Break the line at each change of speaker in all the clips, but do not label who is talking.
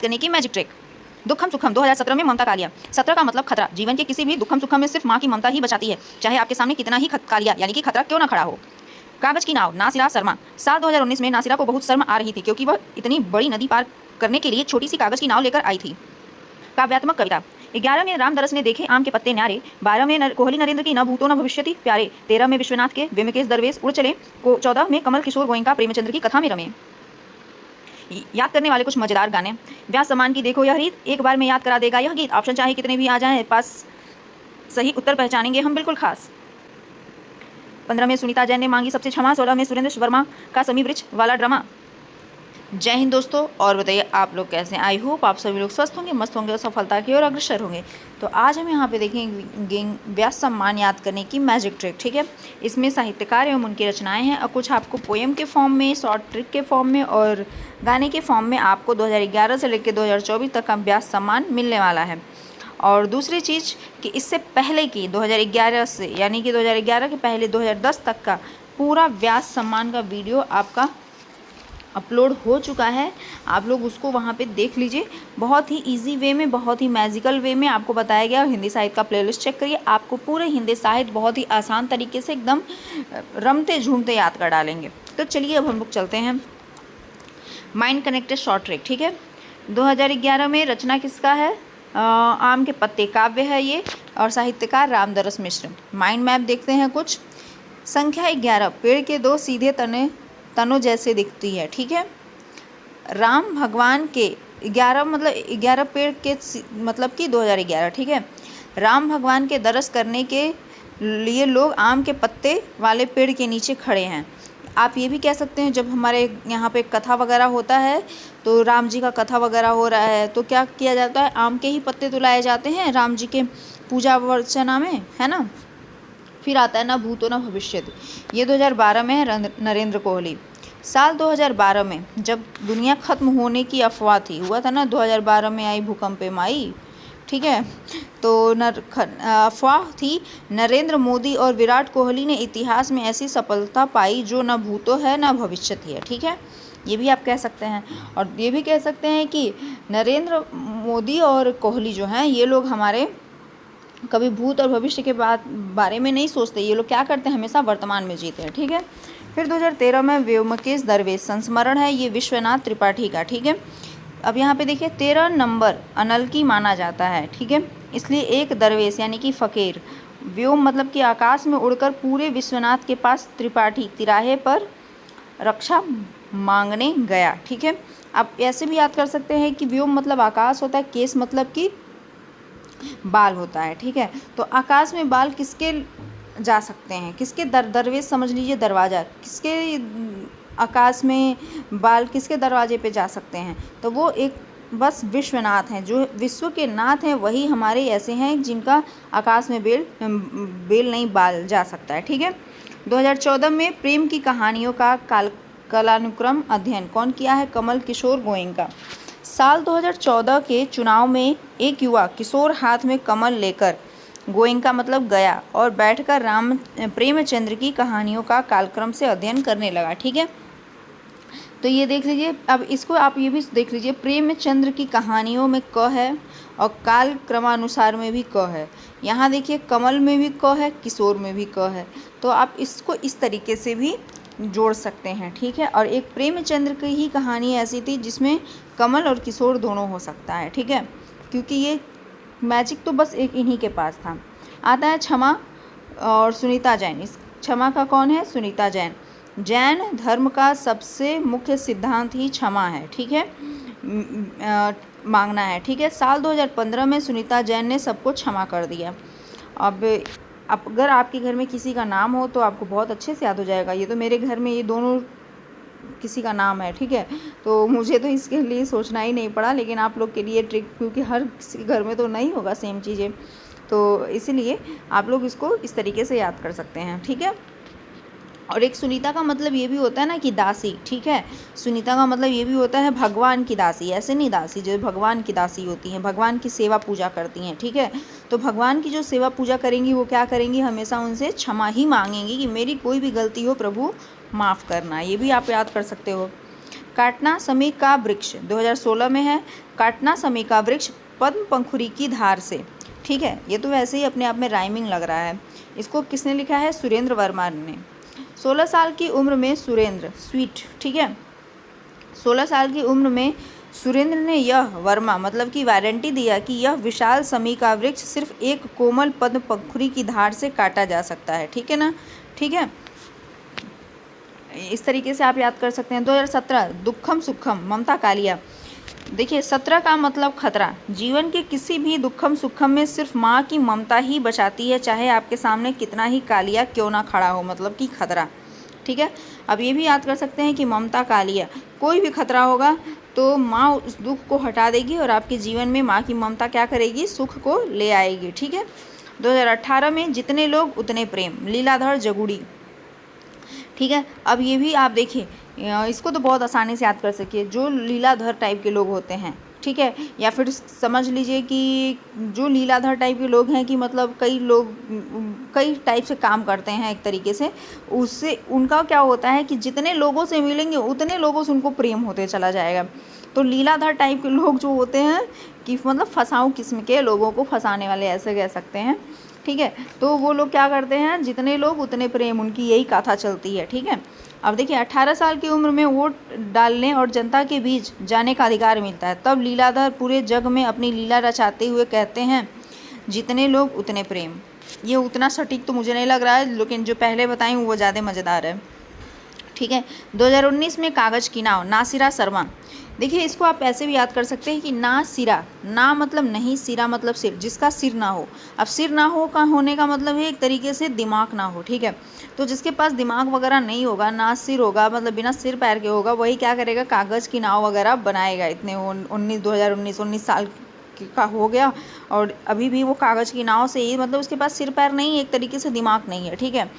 करने की magic trick. दुखम सुखम 2017 में ममता कालिया। 17 का मतलब खतरा। जीवन के किसी भी दुखम सुखम में सिर्फ माँ की ममता ही बचाती है, चाहे आपके सामने कितना ही कालिया यानी कि खतरा क्यों ना खड़ा हो। कागज की नाव, नासिरा शर्मा। साल 2019 में नासिरा को बहुत शर्म आ रही थी क्योंकि वह इतनी बड़ी नदी पार करने के लिए छोटी सी कागज की नाव लेकर आई थी। काव्यात्मक कविता। 11 में रामदरस ने देखे आम के पत्ते न्यारे। 12 में कोहली नरेंद्र की न भूतो न भविष्यति प्यारे। 13 में विश्वनाथ के व्यमकेश दरवेश उड़ चले। 14 में कमल किशोर गोयनका प्रेमचंद्र की कथा में रमे। याद करने वाले कुछ मजेदार गाने। व्यास सम्मान की देखो यह रीत, एक बार में याद करा देगा यह गीत। ऑप्शन चाहे कितने भी आ जाएं, पास सही उत्तर पहचानेंगे हम बिल्कुल खास। 15 में सुनीता जैन ने मांगी सबसे क्षमा। 16 में सुरेंद्र वर्मा का समी वृक्ष वाला ड्रामा। जय हिंद दोस्तों, और बताइए आप लोग कैसे हैं। आई होप आप सभी लोग स्वस्थ होंगे, मस्त होंगे और सफलता की ओर अग्रसर होंगे। तो आज हम यहाँ पे देखेंगे व्यास सम्मान याद करने की मैजिक ट्रिक। ठीक है, इसमें साहित्यकार एवं उनकी रचनाएं हैं और कुछ आपको पोएम के फॉर्म में, शॉर्ट ट्रिक के फॉर्म में और गाने के फॉर्म में आपको 2011 से लेकर 2024 तक का व्यास सम्मान मिलने वाला है। और दूसरी चीज़ कि इससे पहले की 2011 से यानी कि 2011 के पहले 2010 तक का पूरा व्यास सम्मान का वीडियो आपका अपलोड हो चुका है। आप लोग उसको वहाँ पे देख लीजिए। बहुत ही इजी वे में, बहुत ही मैजिकल वे में आपको बताया गया। हिंदी साहित्य का प्लेलिस्ट चेक करिए, आपको पूरे हिंदी साहित्य बहुत ही आसान तरीके से एकदम रमते झूमते याद कर डालेंगे। तो चलिए अब हम लोग चलते हैं माइंड कनेक्टेड शॉर्ट ट्रिक। ठीक है, 2011 में रचना किसका है? आम के पत्ते काव्य है ये और साहित्यकार रामदरस मिश्र। माइंड मैप देखते हैं कुछ। संख्या 11, पेड़ के दो सीधे तनों जैसे दिखती है। ठीक है, राम भगवान के 11 मतलब 11 पेड़ के मतलब कि 2011। ठीक है, राम भगवान के दरस करने के लिए लोग आम के पत्ते वाले पेड़ के नीचे खड़े हैं। आप ये भी कह सकते हैं, जब हमारे यहाँ पे कथा वगैरह होता है तो राम जी का कथा वगैरह हो रहा है तो क्या किया जाता है, आम के ही पत्ते तो लाए जाते हैं राम जी के पूजा अर्चना में, है ना। फिर आता है ना भूतो ना भविष्य। ये 2012 में है, नरेंद्र कोहली। साल 2012 में जब दुनिया ख़त्म होने की अफवाह थी, हुआ था ना 2012 में आई भूकंप माई। ठीक है, तो अफवाह थी। नरेंद्र मोदी और विराट कोहली ने इतिहास में ऐसी सफलता पाई जो न भूतो है न भविष्य है। ठीक है, ये भी आप कह सकते हैं। और ये भी कह सकते हैं कि नरेंद्र मोदी और कोहली जो हैं ये लोग हमारे कभी भूत और भविष्य के बारे में नहीं सोचते। ये लोग क्या करते हैं, हमेशा वर्तमान में जीते हैं। ठीक है, फिर 2013 में व्योमकेश दरवेश संस्मरण है, ये विश्वनाथ त्रिपाठी का। ठीक है, अब यहाँ पे देखिए 13 नंबर अनलकी माना जाता है। ठीक है, इसलिए एक दरवेश यानी कि फ़कीर, व्योम मतलब कि आकाश में उड़कर पूरे विश्वनाथ के पास त्रिपाठी तिराहे पर रक्षा मांगने गया। ठीक है, आप ऐसे भी याद कर सकते हैं कि व्योम मतलब आकाश होता है, केस मतलब कि बाल होता है। ठीक है, तो आकाश में बाल किसके जा सकते हैं, किसके दरवेश समझ लीजिए दरवाज़ा, किसके आकाश में बाल किसके दरवाजे पे जा सकते हैं, तो वो एक बस विश्वनाथ हैं, जो विश्व के नाथ हैं। वही हमारे ऐसे हैं जिनका आकाश में बेल नहीं बाल जा सकता है। ठीक है, 2014 में प्रेम की कहानियों का कालानुक्रम अध्ययन कौन किया है? कमल किशोर गोयनका। साल 2014 के चुनाव में एक युवा किशोर हाथ में कमल लेकर गोयनका मतलब गया और बैठकर प्रेमचंद्र की कहानियों का कालक्रम से अध्ययन करने लगा। ठीक है, तो ये देख लीजिए। अब इसको आप ये भी देख लीजिए, प्रेमचंद्र की कहानियों में क है और काल क्रमानुसार में भी क है। यहाँ देखिए कमल में भी क है, किशोर में भी क है, तो आप इसको इस तरीके से भी जोड़ सकते हैं। ठीक है, और एक प्रेमचंद्र की ही कहानी ऐसी थी जिसमें कमल और किशोर दोनों हो सकता है। ठीक है, क्योंकि ये मैजिक तो बस एक इन्हीं के पास था। आता है क्षमा और सुनीता जैन। इस क्षमा का कौन है? सुनीता जैन। जैन धर्म का सबसे मुख्य सिद्धांत ही क्षमा है। ठीक है, मांगना है। ठीक है, साल 2015 में सुनीता जैन ने सबको क्षमा कर दिया। अब अगर आपके घर में किसी का नाम हो तो आपको बहुत अच्छे से याद हो जाएगा। ये तो मेरे घर में ये दोनों किसी का नाम है। ठीक है, तो मुझे तो इसके लिए सोचना ही नहीं पड़ा, लेकिन आप लोग के लिए ट्रिक, क्योंकि हर किसी घर में तो नहीं होगा सेम चीज़ें, तो इसीलिए आप लोग इसको इस तरीके से याद कर सकते हैं। ठीक है, और एक सुनीता का मतलब ये भी होता है ना कि दासी। ठीक है, सुनीता का मतलब ये भी होता है भगवान की दासी, ऐसे नहीं दासी जो भगवान की दासी होती हैं, भगवान की सेवा पूजा करती हैं। ठीक है, तो भगवान की जो सेवा पूजा करेंगी वो क्या करेंगी, हमेशा उनसे क्षमा ही मांगेंगी कि मेरी कोई भी गलती हो प्रभु माफ़ करना। ये भी आप याद कर सकते हो। काटना समी का वृक्ष 2016 में है, काटना समी का वृक्ष पद्म पंखुरी की धार से। ठीक है, ये तो वैसे ही अपने आप में राइमिंग लग रहा है। इसको किसने लिखा है? सुरेंद्र वर्मा ने। 16 साल की उम्र में सुरेंद्र, स्वीट, ठीक है, 16 साल की उम्र में सुरेंद्र ने यह वर्मा मतलब कि वारंटी दिया कि यह विशाल समी का वृक्ष सिर्फ एक कोमल पद्म पंखुरी की धार से काटा जा सकता है। ठीक है ना? ठीक है, इस तरीके से आप याद कर सकते हैं। 2017 दुखम सुखम ममता कालिया। देखिए 17 का मतलब खतरा। जीवन के किसी भी दुखम सुखम में सिर्फ माँ की ममता ही बचाती है, चाहे आपके सामने कितना ही कालिया क्यों ना खड़ा हो, मतलब कि खतरा। ठीक है, अब ये भी याद कर सकते हैं कि ममता कालिया, कोई भी खतरा होगा तो माँ उस दुख को हटा देगी और आपके जीवन में माँ की ममता क्या करेगी? सुख को ले आएगी। ठीक है, 2018 में जितने लोग उतने प्रेम, लीलाधर जगुड़ी। ठीक है, अब ये भी आप देखिए, इसको तो बहुत आसानी से याद कर सकिए। जो लीलाधर टाइप के लोग होते हैं, ठीक है, या फिर समझ लीजिए कि जो लीलाधर टाइप के लोग हैं कि मतलब कई लोग कई टाइप से काम करते हैं एक तरीके से, उससे उनका क्या होता है कि जितने लोगों से मिलेंगे उतने लोगों से उनको प्रेम होते चला जाएगा। तो लीलाधर टाइप के लोग जो होते हैं कि मतलब फंसाऊ किस्म के लोगों को फंसाने वाले, ऐसे कह सकते हैं। ठीक है, तो वो लोग क्या करते हैं? जितने लोग उतने प्रेम, उनकी यही कथा चलती है। ठीक है, अब देखिए 18 साल की उम्र में वोट डालने और जनता के बीच जाने का अधिकार मिलता है। तब लीलाधर पूरे जग में अपनी लीला रचाते हुए कहते हैं, जितने लोग उतने प्रेम। ये उतना सटीक तो मुझे नहीं लग रहा है, लेकिन जो पहले बताई वो ज़्यादा मज़ेदार है। ठीक है, 2019 में कागज़ की नाव, नासिरा शर्मा। देखिए इसको आप ऐसे भी याद कर सकते हैं कि ना सिरा, ना मतलब नहीं, सिरा मतलब सिर, जिसका सिर ना हो। अब सिर ना हो का होने का मतलब है एक तरीके से दिमाग ना हो। ठीक है, तो जिसके पास दिमाग वगैरह नहीं होगा, ना सिर होगा, मतलब बिना सिर पैर के होगा, वही क्या करेगा? कागज़ की नाव वगैरह बनाएगा। इतने 2019 साल का हो गया और अभी भी वो कागज़ की नाव से ही, मतलब उसके पास सिर पैर नहीं है, एक तरीके से दिमाग नहीं है। ठीक है,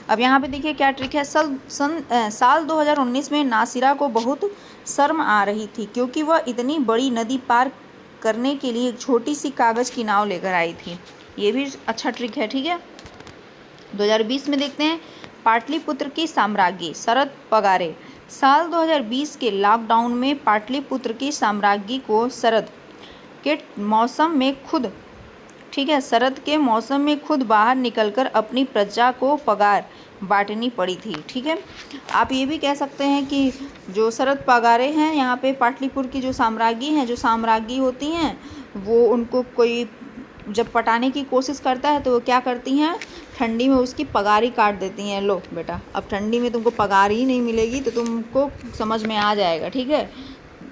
अब यहाँ पे देखिए क्या ट्रिक है। साल 2019 में नासिरा को बहुत शर्म आ रही थी क्योंकि वह इतनी बड़ी नदी पार करने के लिए एक छोटी सी कागज़ की नाव लेकर आई थी। ये भी अच्छा ट्रिक है। ठीक है, 2020 में देखते हैं पाटलिपुत्र की साम्राज्ञी, शरद पगारे। साल 2020 के लॉकडाउन में पाटलिपुत्र की साम्राज्ञी को शरद के मौसम में खुद, ठीक है, शरद के मौसम में खुद बाहर निकलकर अपनी प्रजा को पगार बांटनी पड़ी थी। ठीक है, आप ये भी कह सकते हैं कि जो शरद पगारे हैं यहाँ पे पाटलिपुत्र की जो साम्राज्ञी हैं, जो साम्राज्ञी होती हैं, वो उनको कोई जब पटाने की कोशिश करता है तो वो क्या करती हैं? ठंडी में उसकी पगार ही काट देती हैं। लो बेटा, अब ठंडी में तुमको पगार ही नहीं मिलेगी तो तुमको समझ में आ जाएगा। ठीक है,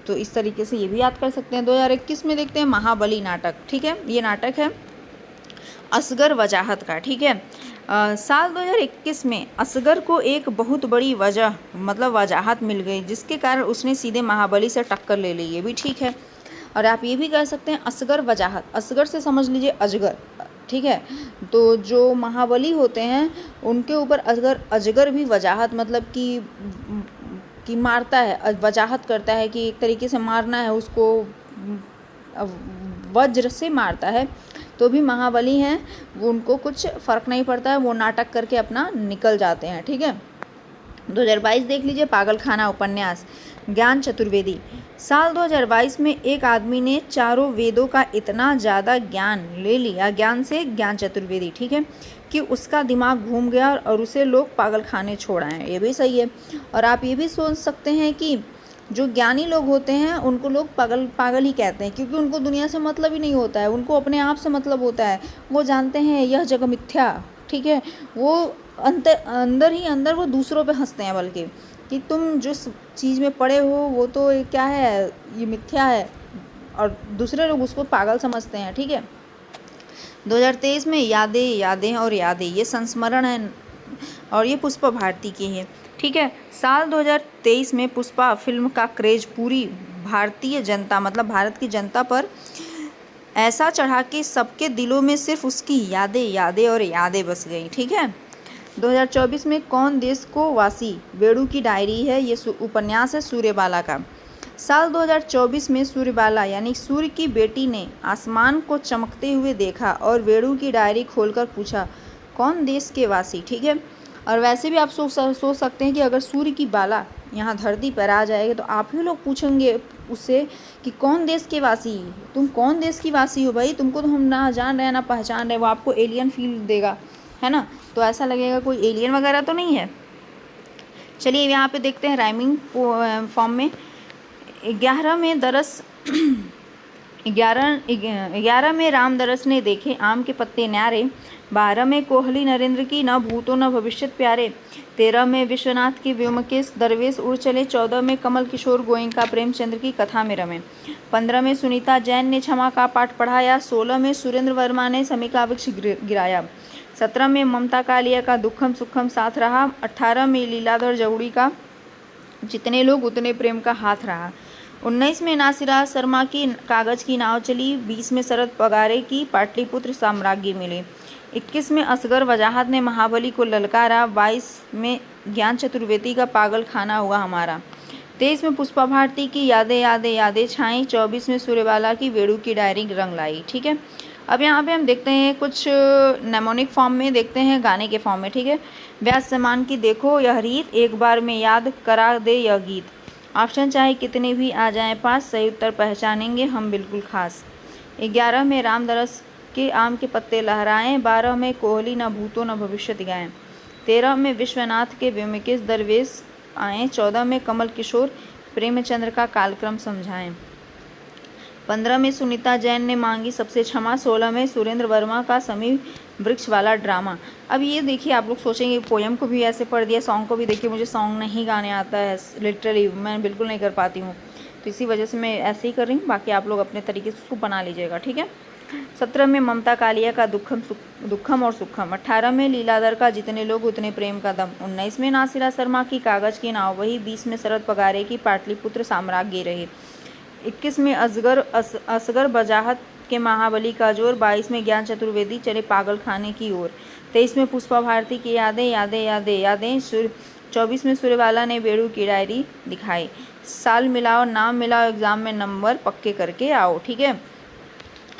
तो इस तरीके से ये भी याद कर सकते हैं। 2021 में देखते हैं महाबली नाटक। ठीक है, ये नाटक है असगर वजाहत का। ठीक है, साल 2021 में असगर को एक बहुत बड़ी वजह मतलब वजाहत मिल गई जिसके कारण उसने सीधे महाबली से टक्कर ले ली। ये भी ठीक है, और आप ये भी कह सकते हैं असगर वजाहत, असगर से समझ लीजिए अजगर। ठीक है, तो जो महाबली होते हैं उनके ऊपर अजगर भी वजाहत मतलब कि मारता है, वजाहत करता है कि एक तरीके से मारना है उसको, वज्र से मारता है। तो भी महाबली हैं, वो उनको कुछ फ़र्क नहीं पड़ता है, वो नाटक करके अपना निकल जाते हैं। ठीक है, 2022 देख लीजिए पागलखाना उपन्यास, ज्ञान चतुर्वेदी। साल 2022 में एक आदमी ने चारों वेदों का इतना ज़्यादा ज्ञान ले लिया, ज्ञान से ज्ञान चतुर्वेदी, ठीक है, कि उसका दिमाग घूम गया और उसे लोग पागलखाने छोड़ आए। ये भी सही है, और आप ये भी सोच सकते हैं कि जो ज्ञानी लोग होते हैं उनको लोग पागल ही कहते हैं, क्योंकि उनको दुनिया से मतलब ही नहीं होता है, उनको अपने आप से मतलब होता है। वो जानते हैं यह जग मिथ्या। ठीक है, वो अंदर ही अंदर वो दूसरों पे हंसते हैं, बल्कि कि तुम जिस चीज़ में पड़े हो वो तो क्या है, ये मिथ्या है, और दूसरे लोग उसको पागल समझते हैं। ठीक है, 2023 में यादें और यादें, ये संस्मरण है और ये पुष्पा भारती की है। ठीक है, साल 2023 में पुष्पा फिल्म का क्रेज पूरी भारतीय जनता मतलब भारत की जनता पर ऐसा चढ़ा कि सबके दिलों में सिर्फ उसकी यादें और यादें बस गई। ठीक है, 2024 में कौन देश को वासी, वेणु की डायरी है, ये उपन्यास है सूर्यबाला का। साल 2024 में सूर्यबाला यानी सूर्य की बेटी ने आसमान को चमकते हुए देखा और वेणु की डायरी खोलकर पूछा, कौन देश के वासी। ठीक है, और वैसे भी आप सोच सकते हैं कि अगर सूर्य की बाला यहाँ धरती पर आ जाएगी तो आप ही लोग पूछेंगे उससे कि कौन देश के वासी, तुम कौन देश की वासी हो भाई, तुमको तो हम ना जान रहे हैं ना पहचान रहे, वो आपको एलियन फील देगा, है ना। तो ऐसा लगेगा कोई एलियन वगैरह तो नहीं है। चलिए यहाँ पे देखते हैं राइमिंग फॉर्म में। 11 में दरस 11 में राम दरस ने देखे आम के पत्ते न्यारे। 12 में कोहली नरेंद्र की न भूतो न भविष्यत प्यारे। 13 में विश्वनाथ के व्योमकेश दरवेश उड़ चले। 14 में कमल किशोर गोयनका प्रेमचंद्र की कथा में रमे। 15 में सुनीता जैन ने क्षमा का पाठ पढ़ाया। 16 में सुरेंद्र वर्मा ने समीका वृक्ष गिराया। 17 में ममता कालिया का दुखम सुखम साथ रहा। 18 में लीलाधर जौहड़ी का जितने लोग उतने प्रेम का हाथ रहा। 19 में नासिरा शर्मा की कागज की नाव चली। 20 में शरद पगारे की पाटलिपुत्र साम्राज्य मिले। 21 में असगर वजाहत ने महाबली को ललकारा। 22 में ज्ञान चतुर्वेदी का पागल खाना हुआ हमारा। 23 में पुष्पा भारती की यादें यादें यादें छाई। 24 में सूर्यबाला की वेणु की डायरी रंग लाई। ठीक है, अब यहाँ पे हम देखते हैं कुछ नेमोनिक फॉर्म में, देखते हैं गाने के फॉर्म में। ठीक है, व्यास समान की देखो यह रीत, एक बार में याद करा दे यह गीत। ऑप्शन चाहे कितने भी आ जाएं पास, सही उत्तर पहचानेंगे हम बिल्कुल खास। 11 में राम दरस के आम के पत्ते लहराएं। 12 में कोहली न भूतो न भविष्यत गाएं। 13 में विश्वनाथ के व्योमकेश दरवेश आएँ। 14 में कमल किशोर प्रेमचंद्र का कालक्रम समझाएं। 15 में सुनीता जैन ने मांगी सबसे क्षमा। 16 में सुरेंद्र वर्मा का समी वृक्ष वाला ड्रामा। अब ये देखिए, आप लोग सोचेंगे पोयम को भी ऐसे पढ़ दिया, सॉन्ग को भी। देखिए मुझे सॉन्ग नहीं गाने आता है, लिटरली मैं बिल्कुल नहीं कर पाती हूँ, तो इसी वजह से मैं ऐसे ही कर रही हूँ। बाकी आप लोग अपने तरीके से उसको बना लीजिएगा। ठीक है, 17 में ममता कालिया का दुखम और सुखम। 18 में लीलाधर का जितने लोग उतने प्रेम का दम। 19 में नासिरा शर्मा की कागज की नाव वही। 20 में शरद पगारे की पाटलिपुत्र साम्राज्य रहे। 21 में असगर बजाहत के महाबली का जोर। 22 में ज्ञान चतुर्वेदी चले पागल खाने की ओर। 23 में पुष्पा भारती की यादें यादें यादें यादें। 24 में सूर्यबाला ने वेणु की डायरी दिखाई। साल मिलाओ नाम मिलाओ, एग्ज़ाम में नंबर पक्के करके आओ। ठीक है,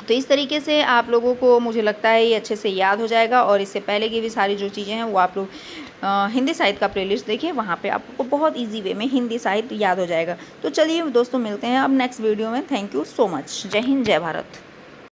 तो इस तरीके से आप लोगों को मुझे लगता है ये अच्छे से याद हो जाएगा। और इससे पहले की भी सारी जो चीज़ें हैं वो आप लोग हिंदी साहित्य का प्लेलिस्ट देखिए, वहाँ पे आपको बहुत इजी वे में हिंदी साहित्य याद हो जाएगा। तो चलिए दोस्तों, मिलते हैं अब नेक्स्ट वीडियो में। Thank you so much. जय हिंद, जय भारत।